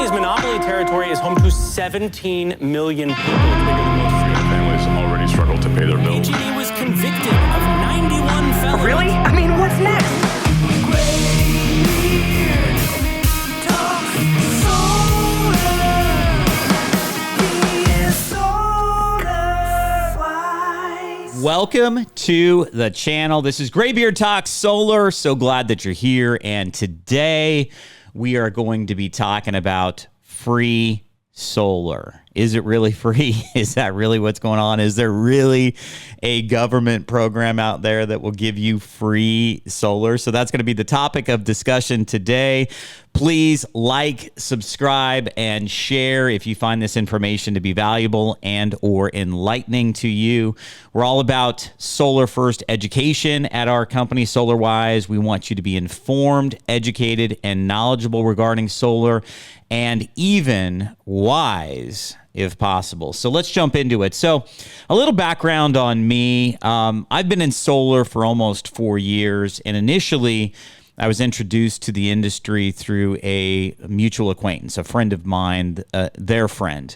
PG&E's monopoly territory is home to 17 million people. Families already struggle to pay their bills. PG&E was convicted of 91 felonies. Really? I mean, what's next? Greybeard Talks Solar. He is SolarWise. Welcome to the channel. This is Greybeard Talks Solar. So glad that you're here. And today we are going to be talking about free solar. Is it really free? Is that really what's going on? Is there really a government program out there that will give you free solar? So that's going to be the topic of discussion today. Please like, subscribe, and share if you find this information to be valuable and or enlightening to you. We're all about solar first education at our company, SolarWise. We want you to be informed, educated, and knowledgeable regarding solar, and even wise if possible. So let's jump into it. So a little background on me. I've been in solar for almost 4 years, and initially I was introduced to the industry through a mutual acquaintance, a friend of mine, their friend.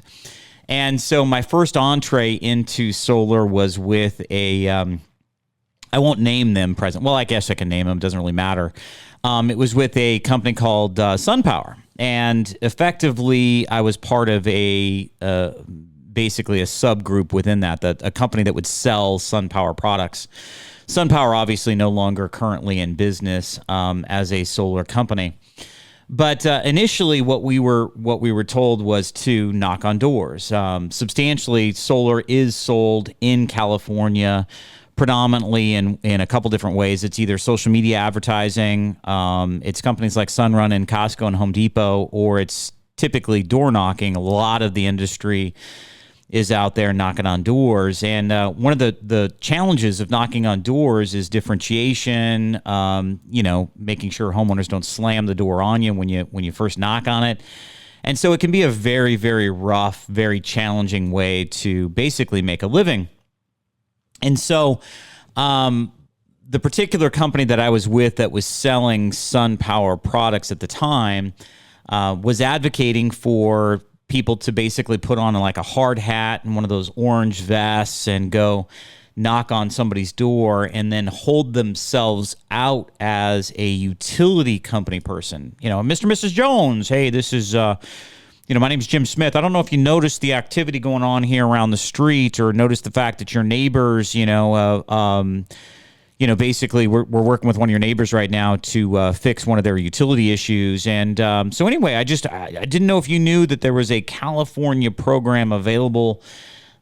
And so my first entree into solar was with a, I won't name them present. Well, I guess I can name them. It doesn't really matter. It was with a company called SunPower. And effectively, I was part of a basically a subgroup within that a company that would sell SunPower products. SunPower obviously no longer currently in business as a solar company. But initially, what we were told was to knock on doors. Substantially, solar is sold in California, predominantly in a couple different ways. It's either social media advertising, it's companies like Sunrun and Costco and Home Depot, or it's typically door knocking. A lot of the industry is out there knocking on doors. And one of the challenges of knocking on doors is differentiation, making sure homeowners don't slam the door on you when you first knock on it. And so it can be a very, very rough, very challenging way to basically make a living. And so the particular company that I was with that was selling SunPower products at the time was advocating for people to basically put on like a hard hat and one of those orange vests and go knock on somebody's door and then hold themselves out as a utility company person. You know, Mr. and Mrs. Jones, hey, this is... my name's Jim Smith. I don't know if you noticed the activity going on here around the street or noticed the fact that your neighbors, basically we're working with one of your neighbors right now to fix one of their utility issues. And so anyway, I didn't know if you knew that there was a California program available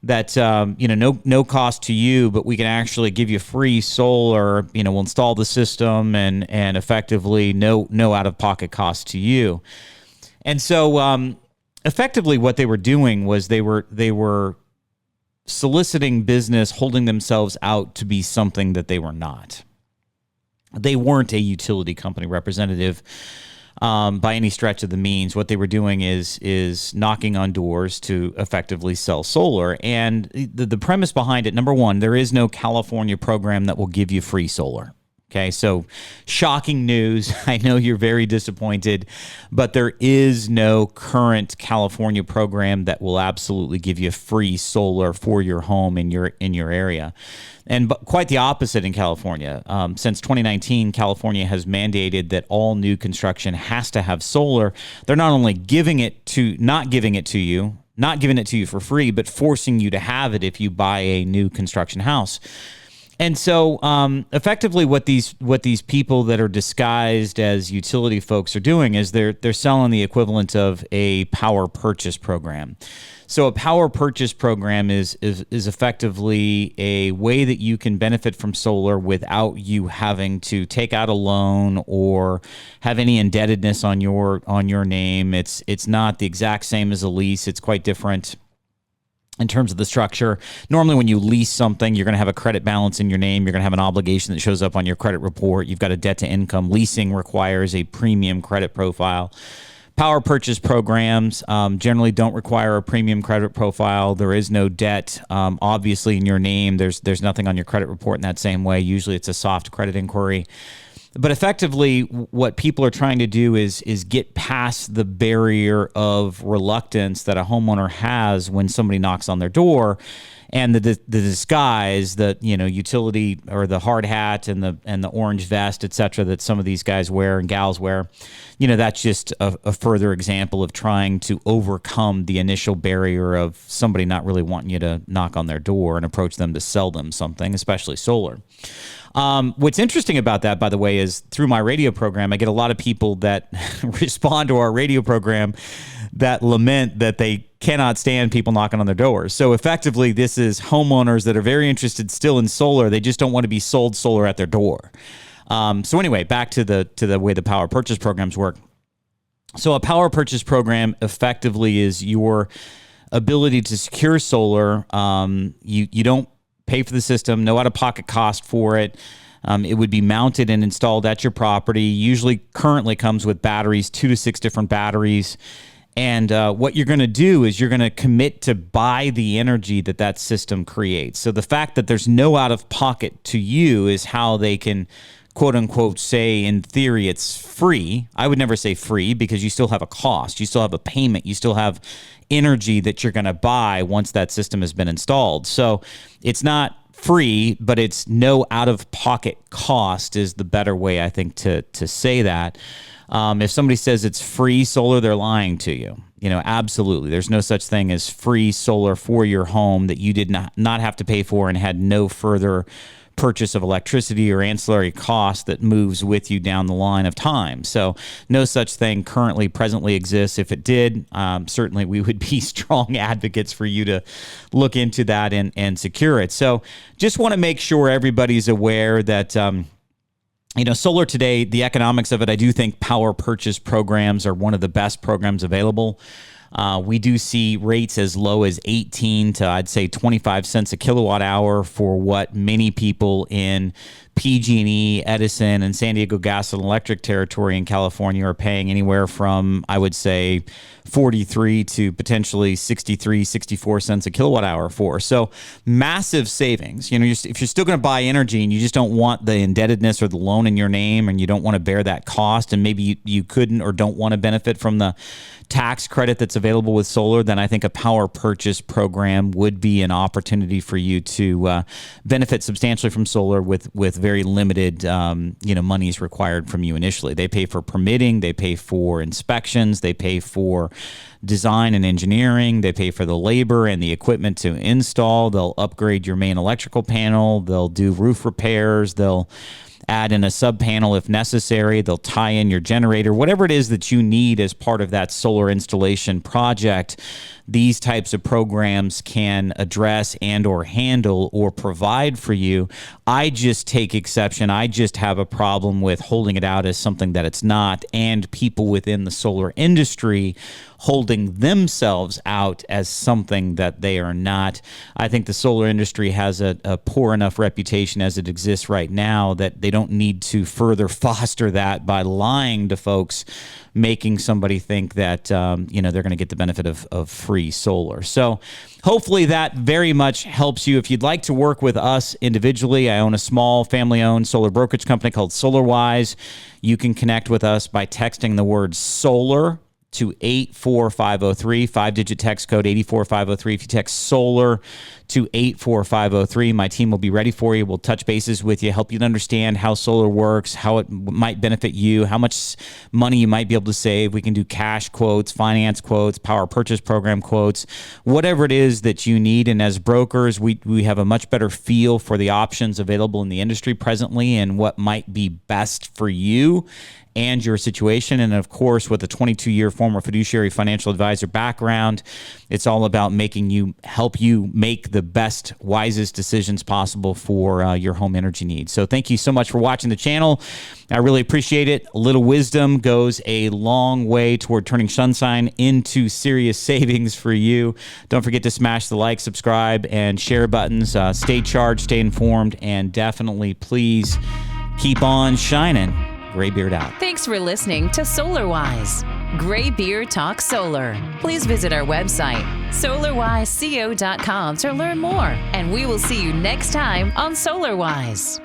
that, no cost to you, but we can actually give you free solar, we'll install the system and effectively no out-of-pocket cost to you. And so, effectively, what they were doing was they were soliciting business, holding themselves out to be something that they were not. They weren't a utility company representative by any stretch of the means. What they were doing is knocking on doors to effectively sell solar. And the premise behind it, number one, there is no California program that will give you free solar. Okay, so shocking news. I know you're very disappointed, but there is no current California program that will absolutely give you free solar for your home in your area. And quite the opposite in California. Since 2019, California has mandated that all new construction has to have solar. They're not only not giving it to you for free, but forcing you to have it if you buy a new construction house. And so, effectively, what these people that are disguised as utility folks are doing is they're selling the equivalent of a power purchase program. So, a power purchase program is effectively a way that you can benefit from solar without you having to take out a loan or have any indebtedness on your name. It's not the exact same as a lease. It's quite different in terms of the structure. Normally, when you lease something, you're going to have a credit balance in your name. You're going to have an obligation that shows up on your credit report. You've got a debt to income. Leasing requires a premium credit profile. Power purchase programs generally don't require a premium credit profile. There is no debt, obviously, in your name. There's nothing on your credit report in that same way. Usually, it's a soft credit inquiry. But effectively, what people are trying to do is get past the barrier of reluctance that a homeowner has when somebody knocks on their door, and the disguise, the utility or the hard hat and the orange vest, et cetera, that some of these guys wear and gals wear. That's just a further example of trying to overcome the initial barrier of somebody not really wanting you to knock on their door and approach them to sell them something, especially solar. What's interesting about that, by the way, is through my radio program, I get a lot of people that respond to our radio program that lament that they cannot stand people knocking on their doors. So effectively, this is homeowners that are very interested still in solar. They just don't want to be sold solar at their door. So anyway, back to the way the power purchase programs work. So a power purchase program effectively is your ability to secure solar. You don't pay for the system, no out-of-pocket cost for it. It would be mounted and installed at your property. Usually currently comes with batteries, 2 to 6 different batteries. And what you're going to do is you're going to commit to buy the energy that system creates. So the fact that there's no out-of-pocket to you is how they can, quote unquote, say in theory it's free. I would never say free because you still have a cost. You still have a payment. You still have energy that you're going to buy once that system has been installed. So it's not free, but it's no out-of-pocket cost is the better way, I think, to say that. If somebody says it's free solar, they're lying to you. Absolutely. There's no such thing as free solar for your home that you did not have to pay for and had no further purchase of electricity or ancillary cost that moves with you down the line of time. So no such thing presently exists. If it did, certainly we would be strong advocates for you to look into that and secure it. So just want to make sure everybody's aware that solar today, the economics of it, I do think power purchase programs are one of the best programs available. We do see rates as low as 18 to, I'd say, 25 cents a kilowatt hour for what many people in PG&E, Edison, and San Diego Gas and Electric territory in California are paying anywhere from, I would say, 43 to potentially 63, 64 cents a kilowatt hour for. So massive savings. If you're still going to buy energy and you just don't want the indebtedness or the loan in your name and you don't want to bear that cost and maybe you couldn't or don't want to benefit from the tax credit that's available with solar, then I think a power purchase program would be an opportunity for you to benefit substantially from solar with very limited monies required from you initially. They pay for permitting, they pay for inspections, they pay for design and engineering, they pay for the labor and the equipment to install, they'll upgrade your main electrical panel, they'll do roof repairs, they'll add in a sub panel if necessary. They'll tie in your generator, whatever it is that you need as part of that solar installation project. These types of programs can address and or handle or provide for you. I just take exception. I just have a problem with holding it out as something that it's not, and people within the solar industry holding themselves out as something that they are not. I think the solar industry has a poor enough reputation as it exists right now that they don't need to further foster that by lying to folks, making somebody think that they're going to get the benefit of free solar. So hopefully that very much helps you. If you'd like to work with us individually, I own a small family-owned solar brokerage company called SolarWise. You can connect with us by texting the word solar to 84503, 5-digit text code 84503. If you text solar to 84503, my team will be ready for you. We'll touch bases with you, help you to understand how solar works, how it might benefit you, how much money you might be able to save. We can do cash quotes, finance quotes, power purchase program quotes, whatever it is that you need. And as brokers, we have a much better feel for the options available in the industry presently and what might be best for you and your situation. And of course, with a 22-year former fiduciary financial advisor background, it's all about help you make the best, wisest decisions possible for your home energy needs. So thank you so much for watching the channel. I really appreciate it. A little wisdom goes a long way toward turning sunshine into serious savings for you. Don't forget to smash the like, subscribe, and share buttons. Stay charged, stay informed, and definitely please keep on shining. Greybeard out. Thanks for listening to SolarWise. Greybeard Talks Solar. Please visit our website, solarwiseco.com, to learn more. And we will see you next time on SolarWise.